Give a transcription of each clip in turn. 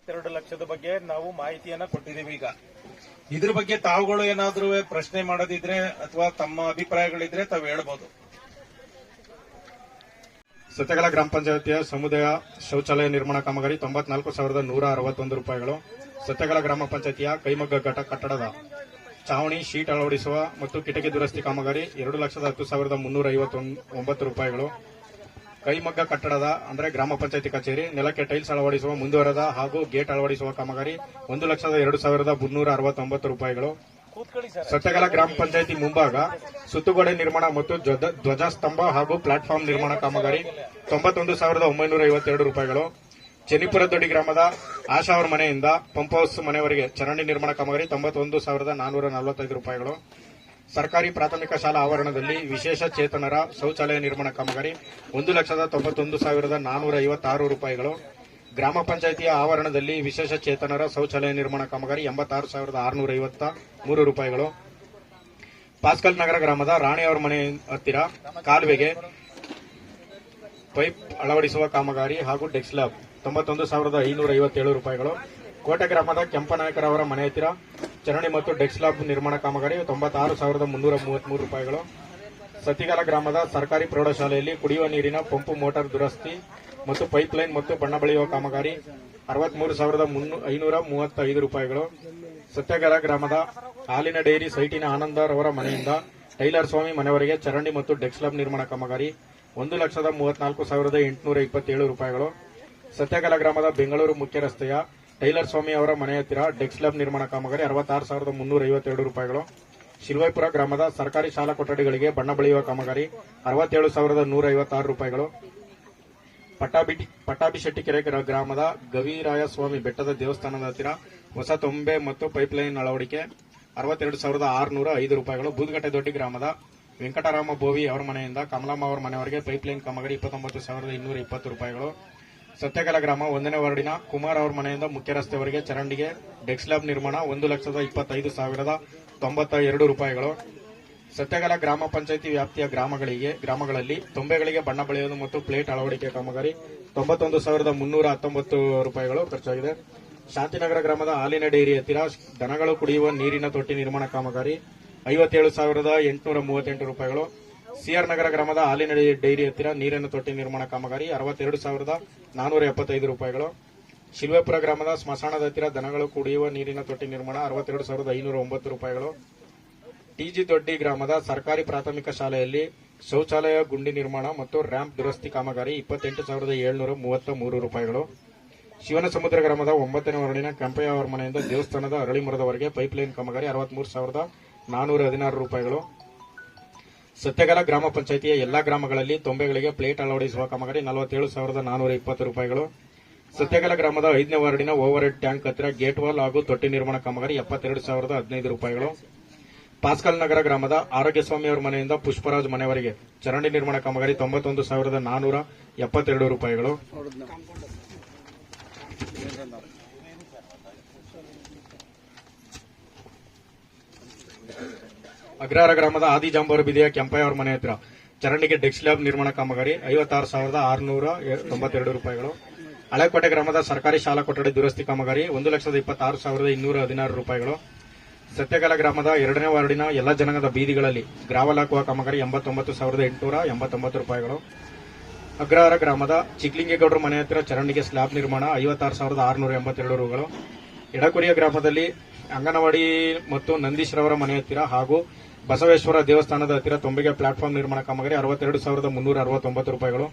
2 ಲಕ್ಷದ ಬಗ್ಗೆ ನಾವು ಮಾಹಿತಿಯನ್ನ ಕೊಟ್ಟಿದ್ದೀವಿ. ಈಗ ಇದ್ರ ಬಗ್ಗೆ ತಾವುಗಳು ಏನಾದ್ರೂ ಪ್ರಶ್ನೆ ಮಾಡೋದಿದ್ರೆ ಅಥವಾ ತಮ್ಮ ಅಭಿಪ್ರಾಯಗಳಿದ್ರೆ ತಾವು ಹೇಳ್ಬೋದು. ಸತ್ಯಗಲ ಗ್ರಾಮ ಪಂಚಾಯತಿಯ ಸಮುದಾಯ ಶೌಚಾಲಯ ನಿರ್ಮಾಣ ಕಾಮಗಾರಿ 94,161 ರೂಪಾಯಿಗಳು. ಸತ್ಯಗಲ ಗ್ರಾಮ ಪಂಚಾಯತಿಯ ಕೈಮಗ್ಗ ಕಟ್ಟಡದ ಚಾವಣಿ ಶೀಟ್ ಅಳವಡಿಸುವ ಮತ್ತು ಕಿಟಕಿ ದುರಸ್ತಿ ಕಾಮಗಾರಿ 2,10,359 ರೂಪಾಯಿಗಳು. ಕೈಮಗ್ಗ ಕಟ್ಟಡದ ಅಂದರೆ ಗ್ರಾಮ ಪಂಚಾಯತಿ ಕಚೇರಿ ನೆಲಕ್ಕೆ ಟೈಲ್ಸ್ ಅಳವಡಿಸುವ ಮುಂದುವರೆದ ಹಾಗೂ ಗೇಟ್ ಅಳವಡಿಸುವ ಕಾಮಗಾರಿ 1,02,369 ರೂಪಾಯಿಗಳು. ಸತ್ಯಗಲ ಗ್ರಾಮ ಪಂಚಾಯತಿ ಮುಂಭಾಗ ಸುತ್ತುಗೋಡೆ ನಿರ್ಮಾಣ ಮತ್ತು ಧ್ವಜಸ್ತಂಭ ಹಾಗೂ ಪ್ಲಾಟ್ಫಾರ್ಮ್ ನಿರ್ಮಾಣ ಕಾಮಗಾರಿ 91,952 ರೂಪಾಯಿಗಳು. ಚೆನ್ನಿಪುರ ದೊಡ್ಡಿ ಗ್ರಾಮದ ಆಶಾ ಅವರ ಮನೆಯಿಂದ ಪಂಪ್ ಹೌಸ್ ಮನೆಯವರೆಗೆ ಚರಂಡಿ ನಿರ್ಮಾಣ ಕಾಮಗಾರಿ 91,445 ರೂಪಾಯಿಗಳು. ಸರ್ಕಾರಿ ಪ್ರಾಥಮಿಕ ಶಾಲಾ ಆವರಣದಲ್ಲಿ ವಿಶೇಷ ಚೇತನರ ಶೌಚಾಲಯ ನಿರ್ಮಾಣ ಕಾಮಗಾರಿ 1,91,456 ರೂಪಾಯಿಗಳು. ಗ್ರಾಮ ಪಂಚಾಯಿತಿಯ ಆವರಣದಲ್ಲಿ ವಿಶೇಷ ಚೇತನರ ಶೌಚಾಲಯ ನಿರ್ಮಾಣ ಕಾಮಗಾರಿ 86,653 ರೂಪಾಯಿಗಳು. ಪಾಸ್ಕಲ್ ನಗರ ಗ್ರಾಮದ ರಾಣಿ ಅವರ ಮನೆ ಹತ್ತಿರ ಕಾಲುವೆಗೆ ಪೈಪ್ ಅಳವಡಿಸುವ ಕಾಮಗಾರಿ ಹಾಗೂ ಡೆಕ್ಸ್ಲಾಬ್ 91,557 ರೂಪಾಯಿಗಳು. ಕೋಟೆ ಗ್ರಾಮದ ಕೆಂಪನಾಯಕರವರ ಮನೆ ಹತ್ತಿರ ಚರಂಡಿ ಮತ್ತು ಡೆಕ್ಸ್ಲಾಬ್ ನಿರ್ಮಾಣ ಕಾಮಗಾರಿ 96,333 ರೂಪಾಯಿಗಳು. ಸತಿಗಾಲ ಗ್ರಾಮದ ಸರ್ಕಾರಿ ಪ್ರೌಢಶಾಲೆಯಲ್ಲಿ ಕುಡಿಯುವ ನೀರಿನ ಪಂಪು ಮೋಟಾರ್ ದುರಸ್ತಿ ಮತ್ತು ಪೈಪ್ಲೈನ್ ಮತ್ತು ಬಣ್ಣ ಬಳಿಯುವ ಕಾಮಗಾರಿ 63,535 ರೂಪಾಯಿಗಳು. ಸತ್ಯಗಾಲ ಗ್ರಾಮದ ಹಾಲಿನ ಡೈರಿ ಸೈಟಿನ ಆನಂದರ್ ಅವರ ಮನೆಯಿಂದ ಟೈಲರ್ ಸ್ವಾಮಿ ಮನೆಯವರೆಗೆ ಚರಂಡಿ ಮತ್ತು ಡೆಕ್ಸ್ಲಾಬ್ ನಿರ್ಮಾಣ ಕಾಮಗಾರಿ 1,34,827 ರೂಪಾಯಿಗಳು. ಸತ್ಯಗಾಲ ಗ್ರಾಮದ ಬೆಂಗಳೂರು ಮುಖ್ಯ ರಸ್ತೆಯ ಟೈಲರ್ ಸ್ವಾಮಿ ಅವರ ಮನೆ ಹತ್ತಿರ ಡೆಕ್ಸ್ಲಾಬ್ ನಿರ್ಮಾಣ ಕಾಮಗಾರಿ 66,352 ರೂಪಾಯಿಗಳು. ಶಿಲ್ವಾಪುರ ಗ್ರಾಮದ ಸರ್ಕಾರಿ ಶಾಲಾ ಕೊಠಡಿಗಳಿಗೆ ಬಣ್ಣ ಬಳಿಯುವ ಕಾಮಗಾರಿ 67,156 ರೂಪಾಯಿಗಳು. ಪಟ್ಟಾಭಿಶೆಟ್ಟಿಕೆರೆ ಗ್ರಾಮದ ಗವಿರಾಯ ಸ್ವಾಮಿ ಬೆಟ್ಟದ ದೇವಸ್ಥಾನದ ಹತ್ತಿರ ಹೊಸ ತೊಂಬೆ ಮತ್ತು ಪೈಪ್ಲೈನ್ ಅಳವಡಿಕೆ 62,605 ರೂಪಾಯಿಗಳು. ಬೂದಗಟ್ಟೆ ದೊಡ್ಡಿ ಗ್ರಾಮದ ವೆಂಕಟರಾಮ ಬೋವಿ ಅವರ ಮನೆಯಿಂದ ಕಮಲಮ್ಮ ಅವರ ಮನೆಯವರೆಗೆ ಪೈಪ್ಲೈನ್ ಕಾಮಗಾರಿ 29,220 ರೂಪಾಯಿಗಳು. ಸತ್ಯಗಲ ಗ್ರಾಮ 1ನೇ ವಾರ್ಡಿನ ಕುಮಾರ್ ಅವರ ಮನೆಯಿಂದ ಮುಖ್ಯ ರಸ್ತೆವರೆಗೆ ಚರಂಡಿಗೆ ಡೆಕ್ಸ್ಲಾಬ್ ನಿರ್ಮಾಣ 1,25,592 ರೂಪಾಯಿಗಳು. ಸತ್ಯಗಲ ಗ್ರಾಮ ಪಂಚಾಯಿತಿ ವ್ಯಾಪ್ತಿಯ ಗ್ರಾಮಗಳಲ್ಲಿ ತೊಂಬೆಗಳಿಗೆ ಬಣ್ಣ ಬಳಿಯುವುದು ಮತ್ತು ಪ್ಲೇಟ್ ಅಳವಡಿಕೆ ಕಾಮಗಾರಿ 91,319 ರೂಪಾಯಿಗಳು ಖರ್ಚಾಗಿದೆ. ಶಾಂತಿನಗರ ಗ್ರಾಮದ ಹಾಲಿನ ಡೈರಿ ಹತ್ತಿರ ದನಗಳು ಕುಡಿಯುವ ನೀರಿನ ತೊಟ್ಟಿ ನಿರ್ಮಾಣ ಕಾಮಗಾರಿ 57,838 ರೂಪಾಯಿಗಳು. ಸಿಆರ್ ನಗರ ಗ್ರಾಮದ ಹಾಲಿನ ಡೈರಿ ಹತ್ತಿರ ನೀರಿನ ತೊಟ್ಟಿ ನಿರ್ಮಾಣ ಕಾಮಗಾರಿ 62,475 ರೂಪಾಯಿಗಳು. ಶಿಲ್ವೇಪುರ ಗ್ರಾಮದ ಸ್ಮಶಾನದ ಹತ್ತಿರ ದನಗಳು ಕುಡಿಯುವ ನೀರಿನ ತೊಟ್ಟಿ ನಿರ್ಮಾಣ 62,509 ರೂಪಾಯಿಗಳು. ಟಿಜಿ ದೊಡ್ಡಿ ಗ್ರಾಮದ ಸರ್ಕಾರಿ ಪ್ರಾಥಮಿಕ ಶಾಲೆಯಲ್ಲಿ ಶೌಚಾಲಯ ಗುಂಡಿ ನಿರ್ಮಾಣ ಮತ್ತು ರ್ಯಾಂಪ್ ದುರಸ್ತಿ ಕಾಮಗಾರಿ 28,733 ರೂಪಾಯಿಗಳು. ಶಿವನಸಮುದ್ರ ಗ್ರಾಮದ 9ನೇ ವಾರ್ಡಿನ ಕೆಂಪಯ್ಯ ಅವರ ಮನೆಯಿಂದ ದೇವಸ್ಥಾನದ ಅರಳಿ ಮರದವರೆಗೆ ಪೈಪ್ಲೈನ್ ಕಾಮಗಾರಿ 63,416 ರೂಪಾಯಿಗಳು. ಸತ್ಯಗಲ ಗ್ರಾಮ ಪಂಚಾಯಿತಿಯ ಎಲ್ಲಾ ಗ್ರಾಮಗಳಲ್ಲಿ ತೊಂಬೆಗಳಿಗೆ ಪ್ಲೇಟ್ ಅಳವಡಿಸುವ ಕಾಮಗಾರಿ 47,420 ರೂಪಾಯಿಗಳು. ಸತ್ಯಗಲ ಗ್ರಾಮದ 5ನೇ ವಾರ್ಡಿನ ಓವರ್ ಹೆಡ್ ಟ್ಯಾಂಕ್ ಹತ್ತಿರ ಗೇಟ್ ವಾಲ್ ಹಾಗೂ ತೊಟ್ಟಿ ನಿರ್ಮಾಣ ಕಾಮಗಾರಿ 72,015 ರೂಪಾಯಿಗಳು. ಪಾಸ್ಕಲ್ ನಗರ ಗ್ರಾಮದ ಆರೋಗ್ಯ ಸ್ವಾಮಿ ಅವರ ಮನೆಯಿಂದ ಪುಷ್ಪರಾಜ್ ಮನೆಯವರೆಗೆ ಚರಂಡಿ ನಿರ್ಮಾಣ ಕಾಮಗಾರಿ 91,472 ರೂಪಾಯಿಗಳು. ಅಗ್ರಹಾರ ಗ್ರಾಮದ ಆದಿಜಾಂಬಾರು ಬೀದಿಯ ಕೆಂಪಯ್ಯ ಅವರ ಮನೆ ಹತ್ತಿರ ಚರಂಡಿಗೆ ಡೆಕ್ಸ್ಲಾಬ್ ನಿರ್ಮಾಣ ಕಾಮಗಾರಿ 56,692 ರೂಪಾಯಿಗಳು. ಹಳೆಕೋಟೆ ಗ್ರಾಮದ ಸರ್ಕಾರಿ ಶಾಲಾ ಕೊಠಡಿ ದುರಸ್ತಿ ಕಾಮಗಾರಿ 1,26,216 ರೂಪಾಯಿಗಳು. ಸತ್ಯಗಲ ಗ್ರಾಮದ 2ನೇ ವಾರ್ಡಿನ ಎಲ್ಲ ಜನಾಂಗದ ಬೀದಿಗಳಲ್ಲಿ ಗ್ರಾವಲ್ ಹಾಕುವ ಕಾಮಗಾರಿ 89,889 ರೂಪಾಯಿಗಳು. ಅಗ್ರಹಾರ ಗ್ರಾಮದ ಚಿಕ್ಲಿಂಗೇಗೌಡರ ಮನೆ ಹತ್ತಿರ ಚರಂಡಿಗೆ ಸ್ಲಾಬ್ ನಿರ್ಮಾಣ 56,682 ರೂಗಳು. ಎಡಕುರಿಯ ಗ್ರಾಮದಲ್ಲಿ ಅಂಗನವಾಡಿ ಮತ್ತು ನಂದೀಶ್ರವರ ಮನೆ ಹತ್ತಿರ ಹಾಗೂ ಬಸವೇಶ್ವರ ದೇವಸ್ಥಾನದ ಹತ್ತಿರ ತೊಂಬೆಗೆ ಪ್ಲಾಟ್ಫಾರ್ಮ್ ನಿರ್ಮಾಣ ಕಾಮಗಾರಿ 62,369 ರೂಪಾಯಿಗಳು.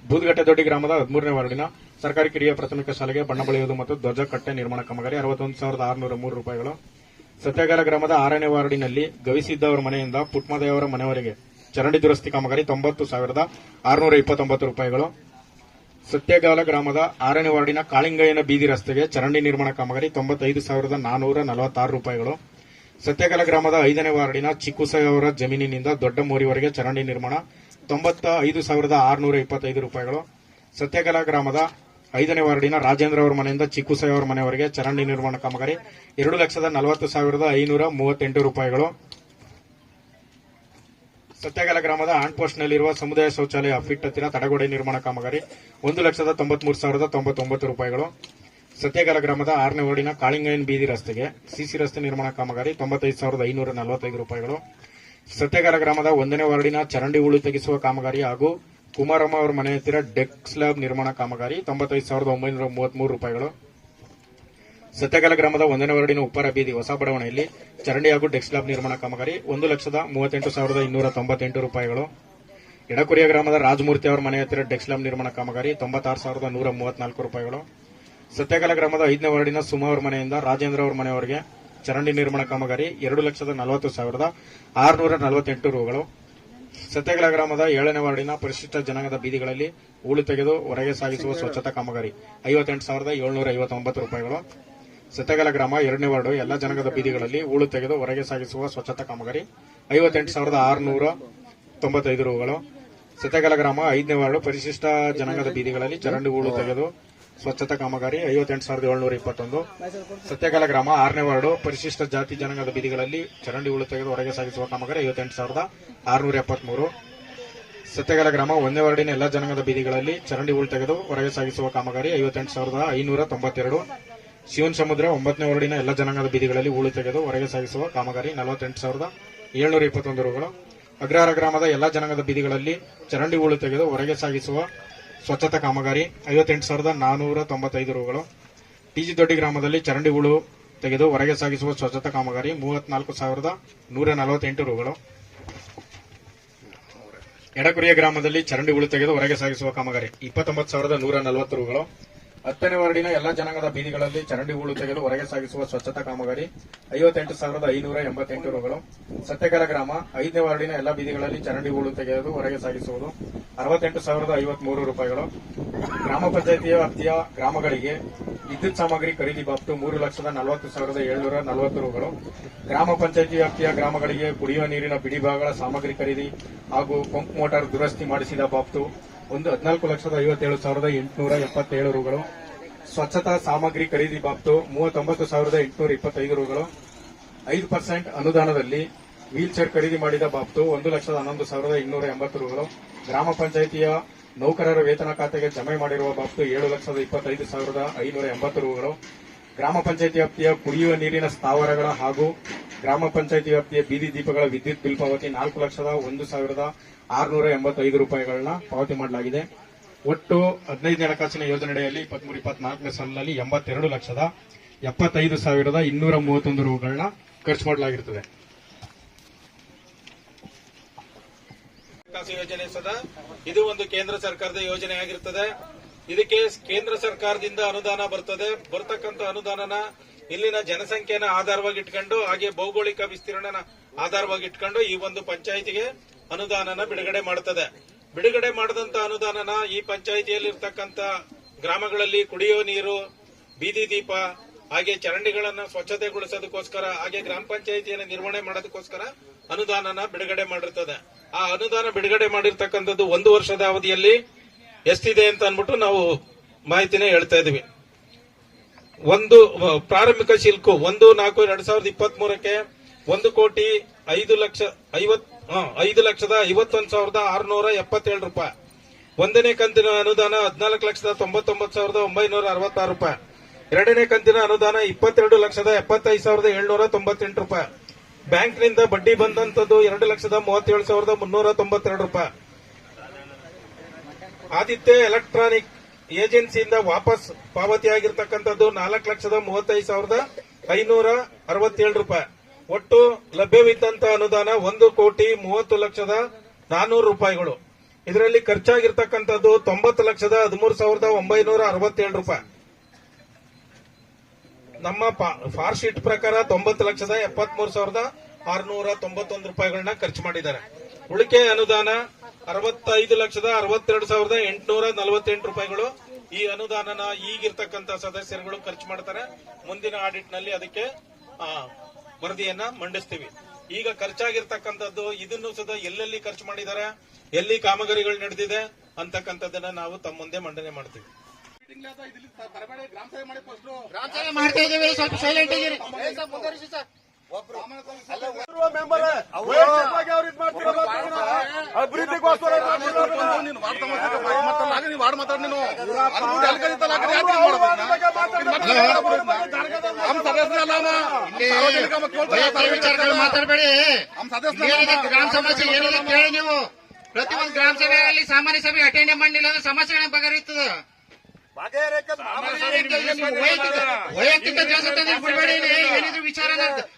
ಬೂದಗಟ್ಟೆ ದೊಡ್ಡಿ ಗ್ರಾಮದ 13ನೇ ವಾರ್ಡಿನ ಸರ್ಕಾರಿ ಕಿರಿಯ ಪ್ರಾಥಮಿಕ ಶಾಲೆಗೆ ಬಣ್ಣ ಬಳಿಯುವುದು ಮತ್ತು ಧ್ವಜ ಕಟ್ಟೆ ನಿರ್ಮಾಣ ಕಾಮಗಾರಿ 61,603 ರೂಪಾಯಿಗಳು. ಸತ್ಯಗಾಲ ಗ್ರಾಮದ 6ನೇ ವಾರ್ಡಿನಲ್ಲಿ ಗವಿಸಿದ್ದ ಅವರ ಮನೆಯಿಂದ ಪುಟ್ಮದೇವರ ಮನೆಯವರೆಗೆ ಚರಂಡಿ ದುರಸ್ತಿ ಕಾಮಗಾರಿ 90,629 ರೂಪಾಯಿಗಳು. ಸತ್ಯಗಾಲ ಗ್ರಾಮದ 6ನೇ ವಾರ್ಡಿನ ಕಾಳಿಂಗಯ್ಯನ ಬೀದಿ ರಸ್ತೆಗೆ ಚರಂಡಿ ನಿರ್ಮಾಣ ಕಾಮಗಾರಿ 95,446 ರೂಪಾಯಿಗಳು. ಸತ್ಯಗಾಲ ಗ್ರಾಮದ 5ನೇ ವಾರ್ಡಿನ ಚಿಕ್ಕುಸಯ್ಯ ಅವರ ಜಮೀನಿನಿಂದ ದೊಡ್ಡ ಮೋರಿವರೆಗೆ ಚರಂಡಿ ನಿರ್ಮಾಣ 95,625 ರೂಪಾಯಿಗಳು. ಸತ್ಯಗಾಲ ಗ್ರಾಮದ 5ನೇ ವಾರ್ಡಿನ ರಾಜೇಂದ್ರ ಅವರ ಮನೆಯಿಂದ ಚಿಕ್ಕುಸಯ್ಯ ಅವರ ಮನೆಯವರೆಗೆ ಚರಂಡಿ ನಿರ್ಮಾಣ ಕಾಮಗಾರಿ 2,40,538 ರೂಪಾಯಿಗಳು. ಸತ್ಯಗಾಲ ಗ್ರಾಮದ ಹ್ಯಾಂಡ್ ಪೋಸ್ಟ್ನಲ್ಲಿರುವ ಸಮುದಾಯ ಶೌಚಾಲಯ ಫಿಟ್ ಹತ್ತಿರ ತಡೆಗೋಡೆ ನಿರ್ಮಾಣ ಕಾಮಗಾರಿ 1,93,099 ರೂಪಾಯಿಗಳು. ಸತ್ಯಗಾಲ ಗ್ರಾಮದ 6ನೇ ವಾರ್ಡಿನ ಕಾಳಿಂಗಯ್ಯನ ಬೀದಿ ರಸ್ತೆಗೆ ಸಿಸಿ ರಸ್ತೆ ನಿರ್ಮಾಣ ಕಾಮಗಾರಿ 95,545 ರೂಪಾಯಿಗಳು. ಸತ್ಯಗಾಲ ಗ್ರಾಮದ 1ನೇ ವಾರ್ಡಿನ ಚರಂಡಿ ಹೂಳು ತೆಗೆಸುವ ಕಾಮಗಾರಿ ಹಾಗೂ ಕುಮಾರಮ್ಮ ಅವರ ಮನೆ ಹತ್ತಿರ ಡೆಕ್ ಸ್ಲಾಬ್ ನಿರ್ಮಾಣ ಕಾಮಗಾರಿ 95,933 ರೂಪಾಯಿಗಳು. ಸತ್ಯಗಾಲ ಗ್ರಾಮದ 1ನೇ ವಾರ್ಡಿನ ಉಪ್ಪಾರ ಬೀದಿ ಹೊಸ ಬಡಾವಣೆಯಲ್ಲಿ ಚರಂಡಿ ಹಾಗೂ ಡೆಕ್ ಸ್ಲಾಬ್ ನಿರ್ಮಾಣ ಕಾಮಗಾರಿ 1,38,298 ರೂಪಾಯಿಗಳು. ಎಡಕುರಿಯ ಗ್ರಾಮದ ರಾಜಮೂರ್ತಿ ಅವರ ಮನೆ ಹತ್ತಿರ ಡೆಕ್ ಸ್ಲಾಬ್ ನಿರ್ಮಾಣ ಕಾಮಗಾರಿ 96,134 ರೂಪಾಯಿಗಳು. ಸತ್ಯಗಾಲ ಗ್ರಾಮದ 5ನೇ ವಾರ್ಡಿನ ಸುಮಾ ಅವರ ಮನೆಯಿಂದ ರಾಜೇಂದ್ರ ಅವರ ಮನೆಯವರೆಗೆ ಚರಂಡಿ ನಿರ್ಮಾಣ ಕಾಮಗಾರಿ 2,40,648 ರೂಗಳು. ಸತ್ಯಗಾಲ ಗ್ರಾಮದ 7ನೇ ವಾರ್ಡಿನ ಪರಿಶಿಷ್ಟ ಜನಾಂಗದ ಬೀದಿಗಳಲ್ಲಿ ಹೂಳು ತೆಗೆದು ಹೊರಗೆ ಸಾಗಿಸುವ ಸ್ವಚ್ಛತಾ ಕಾಮಗಾರಿ 58,759 ರೂಪಾಯಿಗಳು. ಸತ್ಯಗಾಲ ಗ್ರಾಮ 2ನೇ ವಾರ್ಡು ಎಲ್ಲಾ ಜನಾಂಗದ ಬೀದಿಗಳಲ್ಲಿ ಹೂಳು ತೆಗೆದು ಹೊರಗೆ ಸಾಗಿಸುವ ಸ್ವಚ್ಛತಾ ಕಾಮಗಾರಿ 58,695 ರೂಗಳು. ಸತ್ಯಗಾಲ ಗ್ರಾಮ 5ನೇ ವಾರ್ಡು ಪರಿಶಿಷ್ಟ ಜನಾಂಗದ ಬೀದಿಗಳಲ್ಲಿ ಚರಂಡಿ ಹೂಳು ತೆಗೆದು ಸ್ವಚ್ಛತಾ ಕಾಮಗಾರಿ 58,721. ಸತ್ಯಗಾಲ ಗ್ರಾಮ 6ನೇ ವಾರ್ಡು ಪರಿಶಿಷ್ಟ ಜಾತಿ ಜನಾಂಗದ ಬೀದಿಗಳಲ್ಲಿ ಚರಂಡಿ ಹೂಳು ತೆಗೆದು ಹೊರಗೆ ಸಾಗಿಸುವ ಕಾಮಗಾರಿ 58,673. ಸತ್ಯಗಾಲ ಗ್ರಾಮ 1ನೇ ವಾರ್ಡಿನ ಎಲ್ಲಾ ಜನಾಂಗದ ಬೀದಿಗಳಲ್ಲಿ ಚರಂಡಿ ಹೂಳು ತೆಗೆದು ಹೊರಗೆ ಸಾಗಿಸುವ ಕಾಮಗಾರಿ 58,592. ಶಿವನ್ ಸಮುದ್ರ 9ನೇ ವಾರ್ಡಿನ ಎಲ್ಲಾ ಜನಾಂಗದ ಬೀದಿಗಳಲ್ಲಿ ಹೂಳು ತೆಗೆದು ಹೊರಗೆ ಸಾಗಿಸುವ ಕಾಮಗಾರಿ 48,721 ರೂಗಳು. ಅಗ್ರಹಾರ ಗ್ರಾಮದ ಎಲ್ಲಾ ಜನಾಂಗದ ಬೀದಿಗಳಲ್ಲಿ ಚರಂಡಿ ಹೂಳು ತೆಗೆದು ಹೊರಗೆ ಸಾಗಿಸುವ ಸ್ವಚ್ಛತಾ ಕಾಮಗಾರಿ 58,495 ರೂಗಳು. ಟಿಜಿ ದೊಡ್ಡಿ ಗ್ರಾಮದಲ್ಲಿ ಚರಂಡಿ ಹೂಳು ತೆಗೆದು ಹೊರಗೆ ಸಾಗಿಸುವ ಸ್ವಚ್ಛತಾ ಕಾಮಗಾರಿ 34,148 ರೂಗಳು. ಎಡಕುರಿಯ ಗ್ರಾಮದಲ್ಲಿ ಚರಂಡಿ ಹೂಳು ತೆಗೆದು ಹೊರಗೆ ಸಾಗಿಸುವ ಕಾಮಗಾರಿ 29,140 ರೂಗಳು. 10ನೇ ವಾರ್ಡಿನ ಎಲ್ಲಾ ಜನಾಂಗದ ಬೀದಿಗಳಲ್ಲಿ ಚರಂಡಿ ಹೂಳು ತೆಗೆದು ಹೊರಗೆ ಸಾಗಿಸುವ ಸ್ವಚ್ಛತಾ ಕಾಮಗಾರಿ 58,588 ರೂಗಳು. ಸತ್ಯಗಾಲ ಗ್ರಾಮ 5ನೇ ವಾರ್ಡಿನ ಎಲ್ಲಾ ಬೀದಿಗಳಲ್ಲಿ ಚರಂಡಿ ಹೂಳು ತೆಗೆದು ಹೊರಗೆ ಸಾಗಿಸುವುದು 68,053 ರೂಪಾಯಿಗಳು. ಗ್ರಾಮ ಪಂಚಾಯಿತಿಯ ವ್ಯಾಪ್ತಿಯ ಗ್ರಾಮಗಳಿಗೆ ವಿದ್ಯುತ್ ಸಾಮಗ್ರಿ ಖರೀದಿ ಬಾಬ್ತು 3,40,740 ರೂಗಳು. ಗ್ರಾಮ ಪಂಚಾಯಿತಿ ವ್ಯಾಪ್ತಿಯ ಗ್ರಾಮಗಳಿಗೆ ಕುಡಿಯುವ ನೀರಿನ ಬಿಡಿಭಾಗಗಳ ಸಾಮಗ್ರಿ ಖರೀದಿ ಹಾಗೂ ಪಂಪ್ ಮೋಟಾರ್ ದುರಸ್ತಿ ಮಾಡಿಸಿದ ಬಾಬ್ತು 14,57,877 ರೂಗಳು. ಸ್ವಚ್ಛತಾ ಸಾಮಗ್ರಿ ಖರೀದಿ ಬಾಬ್ತು 39,825 ರೂಗಳು. 5% ಅನುದಾನದಲ್ಲಿ ವೀಲ್ ಚೇರ್ ಖರೀದಿ ಮಾಡಿದ ಬಾಬ್ತು 1,11,280 ರೂಗಳು. ಗ್ರಾಮ ಪಂಚಾಯಿತಿಯ ನೌಕರರ ವೇತನ ಖಾತೆಗೆ ಜಮೆ ಮಾಡಿರುವ ಬಾಬ್ತು 7,25,580 ರೂಗಳು. ಗ್ರಾಮ ಪಂಚಾಯಿತಿ ವ್ಯಾಪ್ತಿಯ ಕುಡಿಯುವ ನೀರಿನ ಸ್ಥಾವರಗಳ ಹಾಗೂ ಗ್ರಾಮ ಪಂಚಾಯಿತಿ ವ್ಯಾಪ್ತಿಯ ಬೀದಿ ದೀಪಗಳ ವಿದ್ಯುತ್ ಬಿಲ್ ಪಾವತಿ 4,01,685 ರೂಪಾಯಿಗಳನ್ನ ಪಾವತಿ ಮಾಡಲಾಗಿದೆ. ಒಟ್ಟು 15 ಹಣಕಾಸಿನ ಯೋಜನೆಯಡಿಯಲ್ಲಿ 23-24ನೇ ಸಾಲಿನಲ್ಲಿ 82,75,231 ರೂಗಳನ್ನ ಖರ್ಚು ಮಾಡಲಾಗಿರುತ್ತದೆ. ಯೋಜನೆ ಸದಾ ಇದು ಒಂದು ಕೇಂದ್ರ ಸರ್ಕಾರದ ಯೋಜನೆ ಆಗಿರ್ತದೆ. ಇದಕ್ಕೆ ಕೇಂದ್ರ ಸರ್ಕಾರದಿಂದ ಅನುದಾನ ಬರ್ತದೆ. ಬರ್ತಕ್ಕಂಥ ಅನುದಾನನ ಇಲ್ಲಿನ ಜನಸಂಖ್ಯೆನ ಆಧಾರವಾಗಿ ಇಟ್ಕೊಂಡು ಹಾಗೆ ಭೌಗೋಳಿಕ ವಿಸ್ತೀರ್ಣನ ಆಧಾರವಾಗಿ ಇಟ್ಕೊಂಡು ಈ ಒಂದು ಪಂಚಾಯಿತಿಗೆ ಅನುದಾನನ ಬಿಡುಗಡೆ ಮಾಡುತ್ತದೆ. ಬಿಡುಗಡೆ ಮಾಡಿದಂತ ಅನುದಾನನ ಈ ಪಂಚಾಯಿತಿಯಲ್ಲಿ ಇರ್ತಕ್ಕಂಥ ಗ್ರಾಮಗಳಲ್ಲಿ ಕುಡಿಯುವ ನೀರು, ಬೀದಿ ದೀಪ ಹಾಗೆ ಚರಂಡಿಗಳನ್ನ ಸ್ವಚ್ಛತೆಗೊಳಿಸೋದಕ್ಕೋಸ್ಕರ ಹಾಗೆ ಗ್ರಾಮ ಪಂಚಾಯಿತಿಯನ್ನು ನಿರ್ವಹಣೆ ಮಾಡೋದಕ್ಕೋಸ್ಕರ ಅನುದಾನನ ಬಿಡುಗಡೆ ಮಾಡಿರ್ತದೆ. ಆ ಅನುದಾನ ಬಿಡುಗಡೆ ಮಾಡಿರ್ತಕ್ಕಂಥದ್ದು 1 ವರ್ಷದ ಅವಧಿಯಲ್ಲಿ ಎಷ್ಟಿದೆ ಅಂತ ಅಂದ್ಬಿಟ್ಟು ನಾವು ಮಾಹಿತಿನ ಹೇಳ್ತಾ ಇದೀವಿ. ಒಂದು ಪ್ರಾರಂಭಿಕ ಶುಲ್ಕ 1/4/2023ಕ್ಕೆ 1,51,51,677 ರೂಪಾಯಿ. 1ನೇ ಕಂತಿನ ಅನುದಾನ 14,99,966 ರೂಪಾಯಿ. 2ನೇ ಕಂತಿನ ಅನುದಾನ 22,75,798 ರೂಪಾಯಿ. ಬ್ಯಾಂಕ್ನಿಂದ ಬಡ್ಡಿ ಬಂದಂತದ್ದು 2,37,392 ರೂಪಾಯಿ. ಆದಿತ್ಯ ಎಲೆಕ್ಟ್ರಾನಿಕ್ ಏಜೆನ್ಸಿಯಿಂದ ವಾಪಸ್ ಪಾವತಿಯಾಗಿರ್ತಕ್ಕಂಥದ್ದು 4,35,567 ರೂಪಾಯಿ. ಒಟ್ಟು ಲಭ್ಯವಿದ್ದಂತ ಅನುದಾನ 1,30,30,400 ರೂಪಾಯಿಗಳು. ಇದರಲ್ಲಿ ಖರ್ಚಾಗಿರ್ತಕ್ಕಂಥದ್ದು 90,13,967 ರೂಪಾಯಿ. ನಮ್ಮ ಫಾರ್ ಶೀಟ್ ಪ್ರಕಾರ 90,73,691 ರೂಪಾಯಿಗಳನ್ನ ಖರ್ಚು ಮಾಡಿದ್ದಾರೆ. ಉಳಿಕೆ ಅನುದಾನ 65,62,848 ರೂಪಾಯಿಗಳು. ಈ ಅನುದಾನನ ಈಗಿರ್ತಕ್ಕಂಥ ಸದಸ್ಯರುಗಳು ಖರ್ಚು ಮಾಡ್ತಾರೆ. ಮುಂದಿನ ಆಡಿಟ್ ನಲ್ಲಿ ಅದಕ್ಕೆ ವರದಿಯನ್ನ ಮಂಡಿಸ್ತೀವಿ. ಈಗ ಖರ್ಚಾಗಿರ್ತಕ್ಕಂಥದ್ದು ಇದನ್ನು ಸದ ಎಲ್ಲೆಲ್ಲಿ ಖರ್ಚು ಮಾಡಿದ್ದಾರೆ, ಎಲ್ಲಿ ಕಾಮಗಾರಿಗಳು ನಡೆದಿದೆ ಅಂತಕ್ಕಂಥದ್ದನ್ನ ನಾವು ತಮ್ಮ ಮುಂದೆ ಮಂಡನೆ ಮಾಡ್ತೀವಿ. ಮಾಡ್ತಾ ಇದ್ದೀವಿ, ಸ್ವಲ್ಪ ಸೈಲೆಂಟ್ ಆಗಿರಿ. ಅಭಿವೃದ್ಧಿಗೋಸ್ಕರ ವಿಚಾರಗಳು ಮಾತಾಡಬೇಡಿ. ಏನಿದೆ ಗ್ರಾಮ ಸಮಸ್ಯೆ ಏನಿದೆ ಕೇಳಿ ನೀವು. ಪ್ರತಿಯೊಂದು ಗ್ರಾಮ ಸಭೆಯಲ್ಲಿ ಸಾಮಾನ್ಯ ಸಭೆ ಅಟೆಂಡ್ ಮಾಡಲಿಲ್ಲ ಅಂದ್ರೆ ಸಮಸ್ಯೆಗಳನ್ನ ಬಗೆಹರಿಯುತ್ತದೆ. ವೈಯಕ್ತಿಕ ಕೆಲಸ ಬಿಡಬೇಡಿ. ಏನಿದ್ರು ವಿಚಾರ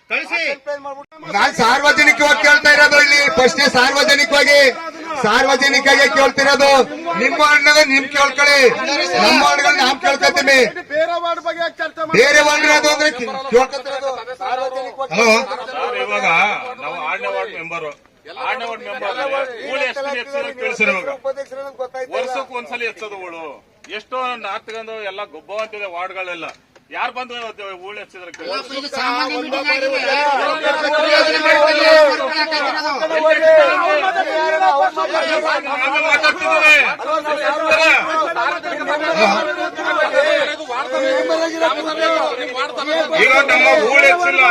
ಕಳಿಸಿ. ನಾನ್ ಸಾರ್ವಜನಿಕವಾಗಿ ಕೇಳ್ತಾ ಇರೋದು ಇಲ್ಲಿ ಪ್ರಶ್ನೆ ಸಾರ್ವಜನಿಕವಾಗಿ ಕೇಳ್ತಿರೋದು. ನಿಮ್ಮ ಹಣ್ಣದ ನಿಮ್ ಕೇಳ್ಕೊಳ್ಳಿ, ನಮ್ಮ ಹಣ್ಣುಗಳು ನಾವ್ ಕೇಳ್ಕೊತೀವಿ. ಬೇರೆ ವಾರ್ಡ್ ಅಂದ್ರೆ ಕೇಳ್ಕೊತಿರೋದು ಸಾರ್ವಜನಿಕವಾಗಿ. ಇವಾಗ ನಾವು 6ನೇ ವಾರ್ಡ್ ಮೆಂಬರ್ ವರ್ಷಕ್ಕೆ ಒಂದ್ಸಲ ಎಚ್ಚೋದುಗಳು ಎಷ್ಟೋ ನಾತ್ಕೊಂಡು ಎಲ್ಲ ಗೊಬ್ಬ ಅಂತಿದೆ ವಾರ್ಡ್ಗಳೆಲ್ಲ. ಯಾರು ಬಂದು ಹೂಳು ಹೆಚ್ಚಿದ್ರೆ ಮಾತಾಡ್ತಿದ್ದೇವೆ. ಈಗ ನಮ್ಮ ಹೂಳು ಹೆಚ್ಚಿಲ್ಲ,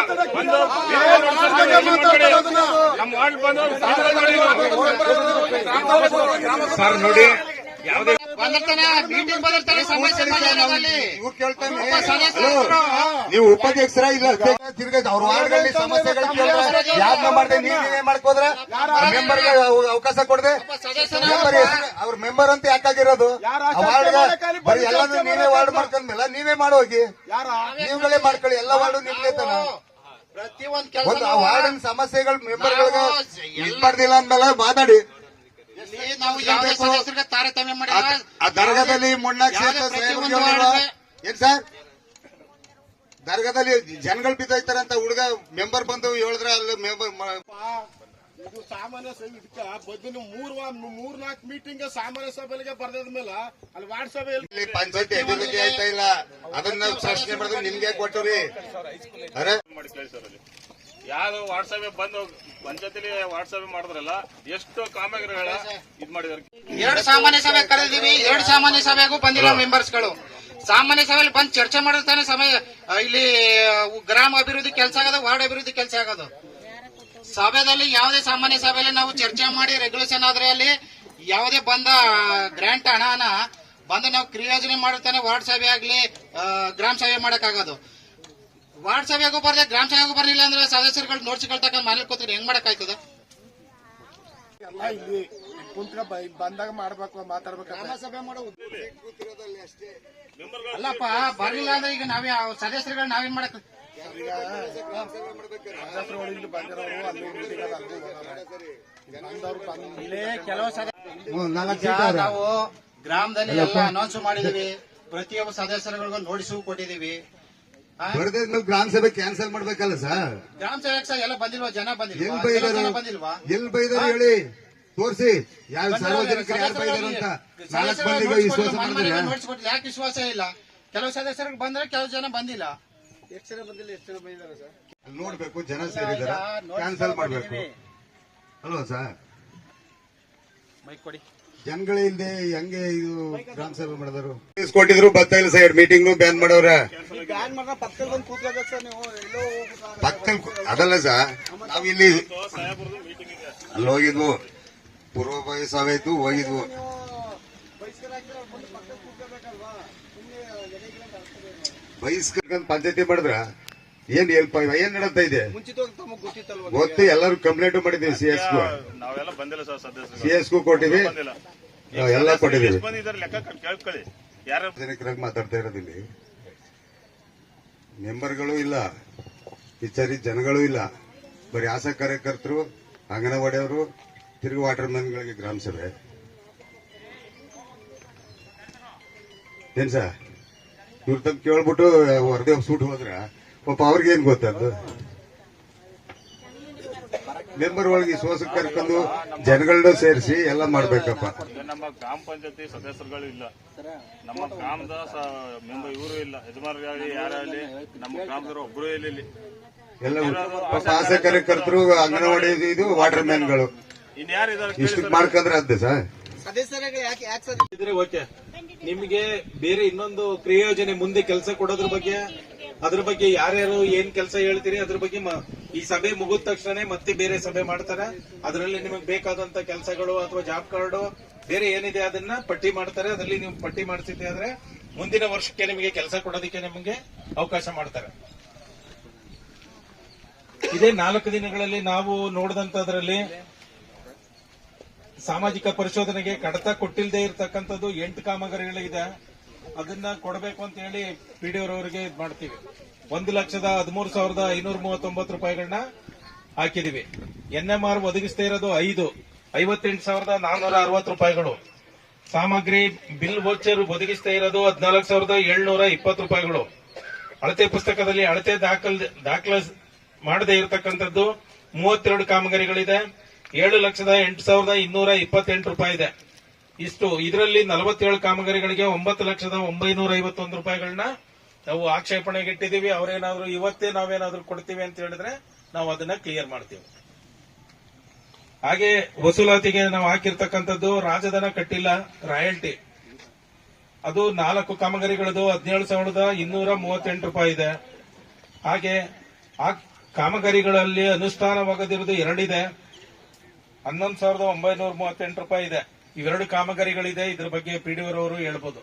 ನಮ್ಮ ವಾರ್ಡ್ ಬಂದು ಸರ್ ನೋಡಿ, ಯಾವುದೇ ಮೀಟಿಂಗ್ ಬಂದಿರ್ತಾರೆ ಸಮಸ್ಯೆ ಇವ್ರು ಕೇಳ್ತಾನೆ. ನೀವು ಉಪಾಧ್ಯಕ್ಷರ ಇಲ್ಲ ತಿರ್ಗ ಅವ್ರ ವಾರ್ಡ್ಗಳಲ್ಲಿ ಸಮಸ್ಯೆಗಳು ಕೇಳಿದ್ರೆ ಯಾರನ್ನ ಮಾಡಿದೆ ನೀವೇ ಮಾಡ್ಕೋದ್ರೆ ಮೆಂಬರ್ಗೆ ಅವಕಾಶ ಕೊಡದೆ ಅವ್ರ ಮೆಂಬರ್ ಅಂತ ಯಾಕಾಗಿರೋದು ವಾರ್ಡ್ ಬರೀ ಎಲ್ಲಾದ್ರೂ ನೀವೇ ವಾರ್ಡ್ ಮಾಡ್ಕೊಂಡ್ಮೇಲೆ ನೀವೇ ಮಾಡೋಗಿ ನೀವುಗಳೇ ಮಾಡ್ಕೊಳ್ಳಿ. ಎಲ್ಲ ವಾರ್ಡು ನಿಮ್ಗೆ ತಾನ ಒಂದು ಆ ವಾರ್ಡಿನ ಸಮಸ್ಯೆಗಳು ಮೆಂಬರ್ಗಳಿಗೆ ಇಲ್ಬಾರ್ದಿಲ್ಲ ಅಂದ್ಮೇಲೆ ಮಾತಾಡಿ. ನಾವು ಯಾವುದೇ ಸದಸ್ಯರಿಗೆ ತಾರತಮ್ಯ ಮಾಡಿಲ್ಲ. ಆ ದರ್ಗಾದಲ್ಲಿ ಮುಣ್ಣಾಕ್ ಏನ್ ಸರ್ ದರ್ಗಾದಲ್ಲಿ ಜನಗಳು ಬಿದ್ದೋಯ್ತಾರಂತ ಹುಡುಗ ಮೆಂಬರ್ ಬಂದು ಹೇಳಿದ್ರೆ ಅಲ್ಲಿ ಮೆಂಬರ್ ಇದು ಸಾಮಾನ್ಯ ಸಭೆ ಇದಕ್ಕ ಬದಲು 3-4 ಮೀಟಿಂಗ್ ಸಾಮಾನ್ಯ ಸಭೆಗೆ ಬರ್ದಾದ್ಮೇಲೆ ಅಲ್ಲಿ ವಾರ್ಡ್ ಸಭೆಯಲ್ಲಿ ಪಂಚಾಯತಿ ಅಭಿವೃದ್ಧಿ ಆಯ್ತಾ ಇಲ್ಲ ಅದನ್ನ ಪ್ರಶ್ನೆ ಮಾಡಿದ್ರೆ ನಿಮ್ಗೆ ಕೊಟ್ಟವ್ರಿ. ಅರೆ ಮಾಡಿ ಕೇಳಿಸೋರಲ್ಲಿ ಯಾವ್ದು ವಾಟ್ಸಪ್ ಬಂದು ಪಂಚಾಯತಿಲಿ ವಾಟ್ಸಪ್ ಮಾಡಿದ್ರಲ್ಲ ಎಷ್ಟು ಕಾಮಗಾರಿಗಳ ಇದ್ ಮಾಡಿದಾರೆ. 2 ಸಾಮಾನ್ಯ ಸಭೆ ಕರೆದಿದ್ದೀವಿ. 2 ಸಾಮಾನ್ಯ ಸಭೆಗೂ ಬಂದಿಲ್ಲ ಮೆಂಬರ್ಸ್ಗಳು. ಸಾಮಾನ್ಯ ಸಭೆಯಲ್ಲಿ ಬಂದು ಚರ್ಚೆ ಮಾಡಿರ್ತಾನೆ ಸಮಯ ಇಲ್ಲಿ ಗ್ರಾಮ ಅಭಿವೃದ್ಧಿ ಕೆಲಸ ಆಗೋದು, ವಾರ್ಡ್ ಅಭಿವೃದ್ಧಿ ಕೆಲಸ ಆಗೋದು. ಸಭೆಯಲ್ಲಿ ಯಾವುದೇ ಸಾಮಾನ್ಯ ಸಭೆಯಲ್ಲಿ ನಾವು ಚರ್ಚೆ ಮಾಡಿ ರೆಗ್ಯುಲೇಷನ್ ಆದ್ರೆ ಅಲ್ಲಿ ಯಾವುದೇ ಬಂದ ಗ್ರಾಂಟ್ ಹಣನ ಬಂದು ನಾವು ಕ್ರಿಯೋಜನೆ ಮಾಡಿರ್ತಾನೆ. ವಾರ್ಡ್ ಸಭೆ ಆಗ್ಲಿ ಗ್ರಾಮ ಸಭೆ ಮಾಡಕ್ಕಾಗೋದು. ವಾರ್ಡ್ ಸಭೆಗೂ ಬರ್ದೆ ಗ್ರಾಮ ಸಭೆಗೂ ಬರ್ಲಿಲ್ಲ ಅಂದ್ರೆ ಸದಸ್ಯರುಗಳು ನೋಡ್ಸಿಕೊಳ್ತಕ್ಕ ಮನೇಲಿ ಕೂತ್ರೆ ಹೆಂಗ್ ಮಾಡಕ್ ಆಯ್ತದ? ಎಲ್ಲ ಇಲ್ಲಿ ಕುಂತ್ಕ ಬಂದಾಗ ಮಾಡ್ಬೇಕು ಮಾತಾಡ್ಬೇಕು. ಅಲ್ಲಪ್ಪ ಬರ್ಲಿಲ್ಲ ಅಂದ್ರೆ ಈಗ ನಾವೇ ಸದಸ್ಯರುಗಳು ನಾವೇನ್ ಮಾಡಕ್ ಇಲ್ಲಿ ಬಂದಿರೋರು ಅಲ್ಲಿ ಮೀಟಿಂಗ್ ಬಂದವ್ರು ಕೆಲವು ನಾವು ಗ್ರಾಮದಲ್ಲಿ ಎಲ್ಲ ಅನೌನ್ಸ್ ಮಾಡಿದೀವಿ. ಪ್ರತಿಯೊಬ್ಬ ಸದಸ್ಯರುಗಳಿಗೂ ನೋಟಿಸು ಕೊಟ್ಟಿದೀವಿ. ಬರ್ದೇದ್ಮೇಲೆ ಗ್ರಾಮ ಸಭೆ ಕ್ಯಾನ್ಸಲ್ ಮಾಡ್ಬೇಕಲ್ಲ ಸರ್. ಗ್ರಾಮ ಸೇವಕ ಎಲ್ಲ ಬಂದಿಲ್ವಾ? ಜನ ಎಲ್ಲಿ ಬೈದಾರ ಎಲ್ಲಿ ಬೈದಾರ ಹೇಳಿ ತೋರಿಸಿ. ಯಾವ ಸಾರ್ವಜನಿಕರು ಯಾರು ಬೈದಾರ ಅಂತ 4 ಮಂದಿಗೆ ವಿಶ್ವಾಸ ಮಾಡಿದ್ರೆ ಯಾಕೆ ವಿಶ್ವಾಸ ಇಲ್ಲ? ಕೆಲವು ಸದಸ್ಯರಿಗೆ ಬಂದ್ರೆ ಕೆಲವು ಜನ ಬಂದಿಲ್ಲ. ಎಷ್ಟು ಜನ ಬಂದಿಲ್ಲ, ಎಷ್ಟು ಜನ ಬಂದಿದ್ದಾರೆ ಸರ್ ನೋಡ್ಬೇಕು. ಜನ ಸೇರಿದಾರ ಕ್ಯಾನ್ಸಲ್ ಮಾಡ್ಬೇಕು ಅಲ್ವಾ ಸರ್? ಜನಗಳೇ ಇಲ್ದೆ ಹೆಂಗೆ ಇದು ಗ್ರಾಮ ಸಭೆ ಮಾಡಿದ್ರು ಕೊಟ್ಟಿದ್ರು. ಬರ್ತಾ ಇಲ್ಲ ಸರ್, ಮೀಟಿಂಗ್ ಬ್ಯಾನ್ ಮಾಡವ್ರ. ಪಕ್ಕದಲ್ಲಿ ಅದಲ್ಲ ಸರ್, ನಾವಿಲ್ಲಿ ಅಲ್ಲಿ ಹೋಗಿದ್ವು, ಪೂರ್ವಭಾವಿ ಸಭೆ ಇದ್ದು ಹೋಗಿದ್ವು. ಬಹಿಷ್ಕರಿಸಿಕೊಂಡು ಪಂಚಾಯತಿ ಮಾಡಿದ್ರ ಏನ್ ಏನ್ ನಡೀತಾ ಇದೆ ಗೊತ್ತು. ಎಲ್ಲರೂ ಕಂಪ್ಲೇಂಟ್ ಮಾಡಿದೀವಿ. ನಾವೆಲ್ಲ ಬಂದಿಲ್ಲ ಸರ್ ಸದಸ್ಯರು. CS ಕೊಟ್ಟಿವಿ, ಎಲ್ಲ ಕೊಟ್ಟಿದೀವಿ. ಬಂದಿದ್ದಾರೆ ಲೆಕ್ಕ ಕೇಳ್ಕೊಳ್ಳಿ. ಯಾರು ಸಾರ್ವಜನಿಕರಾಗಿ ಮಾತಾಡ್ತಾ ಇರೋದಿಲ್ಲಿ ಮೆಂಬರ್ಗಳು ಇಲ್ಲ, ವಿಚಾರಿ ಜನಗಳು ಇಲ್ಲ. ಬರೀ ಆಶಾ ಕಾರ್ಯಕರ್ತರು, ಅಂಗನವಾಡಿಯವರು, ತಿರುಗಿ ವಾಟರ್ ಮ್ಯಾನ್ಗಳಿಗೆ ಗ್ರಾಮ ಸಭೆ. ಏನ್ ಸರ್ ಇವ್ರ ತಮ್ಮ ಕೇಳ್ಬಿಟ್ಟು ವರದಿ ಸೂಟ್ ಹೋದ್ರ ಪಾಪ ಅವ್ರಿಗೇನ್ ಗೊತ್ತದ್ದು? ಮೆಂಬರ್ ಒಳಗೆ ವಿಶ್ವಾಸಕ್ಕೆ ಕರ್ಕೊಂಡು ಜನಗಳನ್ನ ಸೇರಿಸಿ ಎಲ್ಲ ಮಾಡ್ಬೇಕಪ್ಪ. ನಮ್ಮ ಗ್ರಾಮ ಪಂಚಾಯತಿ ಸದಸ್ಯರುಗಳು ಇಲ್ಲ, ನಮ್ಮ ಗ್ರಾಮದ ಮೆಂಬರ್ ಇವರು ಇಲ್ಲ, ಯಜಮಾನರಾಗಲಿ ಯಾರಾಗಲಿ ನಮ್ಮ ಗ್ರಾಮದವರು ಒಬ್ಬರು ಇಲ್ಲಿ ಎಲ್ಲ ಪಾಪ ಆಶಾ ಕಾರ್ಯಕರ್ತರು, ಅಂಗನವಾಡಿ ಇದು ವಾಟರ್ ಮ್ಯಾನ್ಗಳು ಇನ್ಯಾರಿದ್ದಾರೆ ಇಷ್ಟು ಮಾಡ್ಕೊಂಡ್ರೆ ಅದೇ ಸರ್. ಇದ್ರೆ ಓಕೆ. ನಿಮ್ಗೆ ಬೇರೆ ಇನ್ನೊಂದು ಕ್ರಿಯೋಜನೆ ಮುಂದೆ ಕೆಲಸ ಕೊಡೋದ್ರ ಬಗ್ಗೆ, ಅದ್ರ ಬಗ್ಗೆ ಯಾರ್ಯಾರು ಏನ್ ಕೆಲಸ ಹೇಳ್ತೀರಿ ಅದ್ರ ಬಗ್ಗೆ ಈ ಸಭೆ ಮುಗಿದ ತಕ್ಷಣ ಮತ್ತೆ ಬೇರೆ ಸಭೆ ಮಾಡ್ತಾರೆ. ಅದರಲ್ಲಿ ನಿಮಗೆ ಬೇಕಾದಂತ ಕೆಲಸಗಳು ಅಥವಾ ಜಾಬ್ ಕಾರ್ಡ್ ಬೇರೆ ಏನಿದೆ ಅದನ್ನ ಪಟ್ಟಿ ಮಾಡ್ತಾರೆ. ಅದರಲ್ಲಿ ನೀವು ಪಟ್ಟಿ ಮಾಡಿಸಿದ್ದೆ ಆದ್ರೆ ಮುಂದಿನ ವರ್ಷಕ್ಕೆ ನಿಮಗೆ ಕೆಲಸ ಕೊಡೋದಕ್ಕೆ ನಿಮಗೆ ಅವಕಾಶ ಮಾಡ್ತಾರೆ. ಇದೇ 4 ದಿನಗಳಲ್ಲಿ ನಾವು ನೋಡಿದಂತದ್ರಲ್ಲಿ ಸಾಮಾಜಿಕ ಪರಿಶೋಧನೆಗೆ ಕಡತ ಕೊಟ್ಟಿಲ್ಲದೆ ಇರತಕ್ಕಂಥದ್ದು 8 ಕಾಮಗಾರಿಗಳಿದೆ. ಅದನ್ನ ಕೊಡಬೇಕು ಅಂತ ಹೇಳಿ ಪಿಡಿಒರವರಿಗೆ ಇದು ಮಾಡ್ತೀವಿ. 1,13,539 ರೂಪಾಯಿಗಳನ್ನ ಹಾಕಿದೀವಿ. NMR ಒದಗಿಸದೇ ಇರೋದು 58,460 ರೂಪಾಯಿಗಳು. ಸಾಮಗ್ರಿ ಬಿಲ್ ವೋಚರ್ ಒದಗಿಸದೇ ಇರೋದು 14,720 ರೂಪಾಯಿಗಳು. ಅಳತೆ ಪುಸ್ತಕದಲ್ಲಿ ಅಳತೆ ದಾಖಲೆ ಮಾಡದೇ ಇರತಕ್ಕಂಥದ್ದು 32 ಕಾಮಗಾರಿಗಳಿದೆ. 7,08,228 ರೂಪಾಯಿ ಇದೆ. ಇಷ್ಟು ಇದರಲ್ಲಿ 47 ಕಾಮಗಾರಿಗಳಿಗೆ 9,951 ರೂಪಾಯಿಗಳನ್ನ ನಾವು ಆಕ್ಷೇಪಣೆಗೆ ಇಟ್ಟಿದ್ದೀವಿ. ಅವರೇನಾದ್ರೂ ಇವತ್ತೇ ನಾವೇನಾದ್ರೂ ಕೊಡ್ತೀವಿ ಅಂತ ಹೇಳಿದ್ರೆ ನಾವು ಅದನ್ನ ಕ್ಲಿಯರ್ ಮಾಡ್ತೀವಿ. ಹಾಗೆ ವಸೂಲಾತಿಗೆ ನಾವು ಹಾಕಿರ್ತಕ್ಕಂಥದ್ದು ರಾಜಧನ ಕಟ್ಟಿಲ್ಲ ರಾಯಲ್ಟಿ, ಅದು 4 ಕಾಮಗಾರಿಗಳದು 17,238 ರೂಪಾಯಿ ಇದೆ. ಹಾಗೆ ಆ ಕಾಮಗಾರಿಗಳಲ್ಲಿ ಅನುಷ್ಠಾನವಾಗದಿರುವುದು 2 ಇದೆ, 11,938 ರೂಪಾಯಿ ಇದೆ. ಇವೆರಡು ಕಾಮಗಾರಿಗಳಿದೆ. ಇದ್ರ ಬಗ್ಗೆ ಪಿಡಿಒರವರು ಹೇಳ್ಬೋದು.